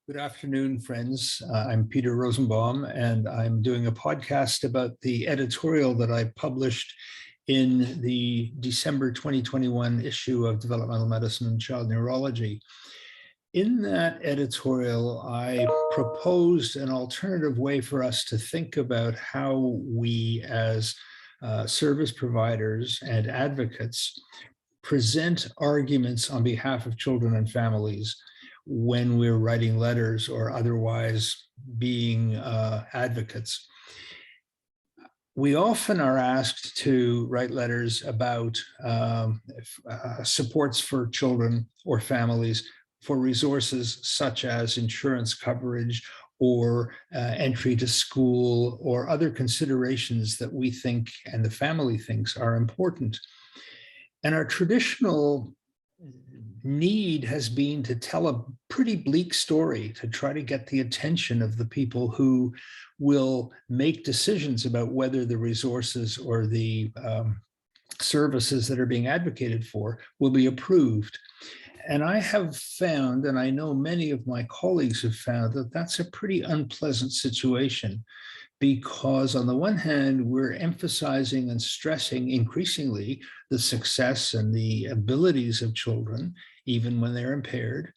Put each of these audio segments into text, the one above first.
Good afternoon, friends. I'm Peter Rosenbaum, and I'm doing a podcast about the editorial that I published in the December 2021 issue of Developmental Medicine Child Neurology. In that editorial, I proposed an alternative way for us to think about how we as service providers and advocates present arguments on behalf of children and families when we're writing letters or otherwise being advocates. We often are asked to write letters about supports for children or families for resources such as insurance coverage or entry to school or other considerations that we think and the family thinks are important. And our traditional need has been to tell a pretty bleak story to try to get the attention of the people who will make decisions about whether the resources or the services that are being advocated for will be approved. And I have found, and I know many of my colleagues have found, that that's a pretty unpleasant situation, because on the one hand, we're emphasizing and stressing increasingly the success and the abilities of children, even when they're impaired.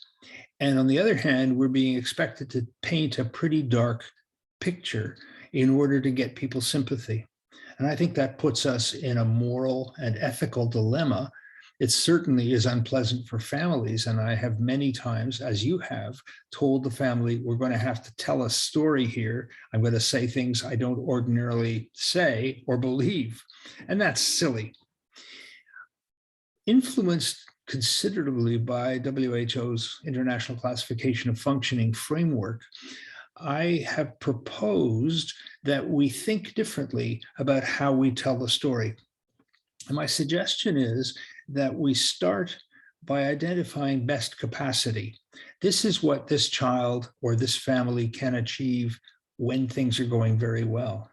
And on the other hand, we're being expected to paint a pretty dark picture in order to get people's sympathy. And I think that puts us in a moral and ethical dilemma. It certainly is unpleasant for families. And I have many times, as you have, told the family, we're going to have to tell a story here. I'm going to say things I don't ordinarily say or believe. And that's silly. Influenced considerably by WHO's International Classification of Functioning framework, I have proposed that we think differently about how we tell the story. And my suggestion is that we start by identifying best capacity. This is what this child or this family can achieve when things are going very well.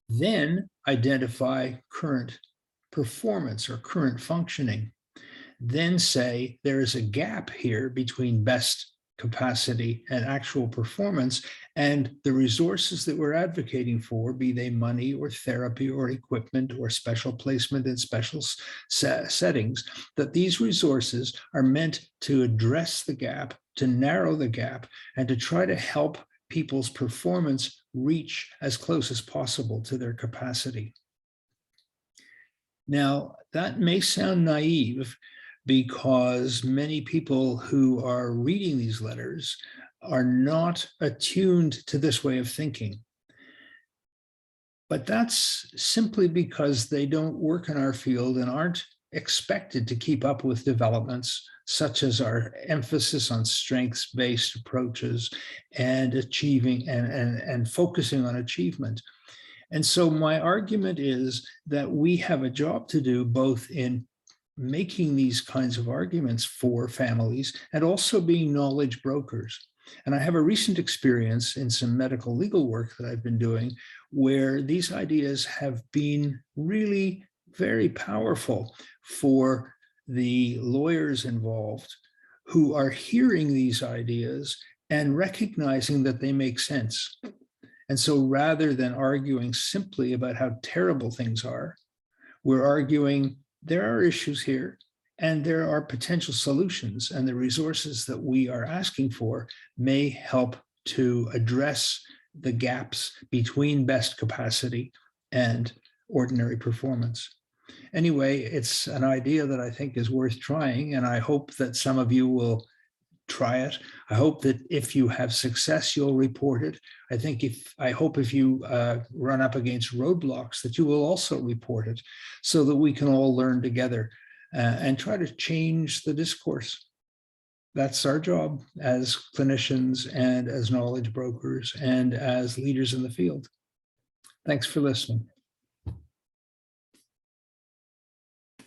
Then identify current performance or current functioning. Then say there is a gap here between best capacity and actual performance, and the resources that we're advocating for, be they money or therapy or equipment or special placement in special settings, that these resources are meant to address the gap, to narrow the gap, and to try to help people's performance reach as close as possible to their capacity. Now, that may sound naive, because many people who are reading these letters are not attuned to this way of thinking. But that's simply because they don't work in our field and aren't expected to keep up with developments such as our emphasis on strengths-based approaches and achieving and focusing on achievement. And so my argument is that we have a job to do both in making these kinds of arguments for families and also being knowledge brokers. And I have a recent experience in some medical legal work that I've been doing where these ideas have been really very powerful for the lawyers involved who are hearing these ideas and recognizing that they make sense. And so rather than arguing simply about how terrible things are, we're arguing there are issues here and there are potential solutions, and the resources that we are asking for may help to address the gaps between best capacity and ordinary performance. Anyway, it's an idea that I think is worth trying, and I hope that some of you will try it. I hope that if you have success, you'll report it. I hope if you run up against roadblocks that you will also report it, so that we can all learn together and try to change the discourse. That's our job as clinicians and as knowledge brokers and as leaders in the field. Thanks for listening.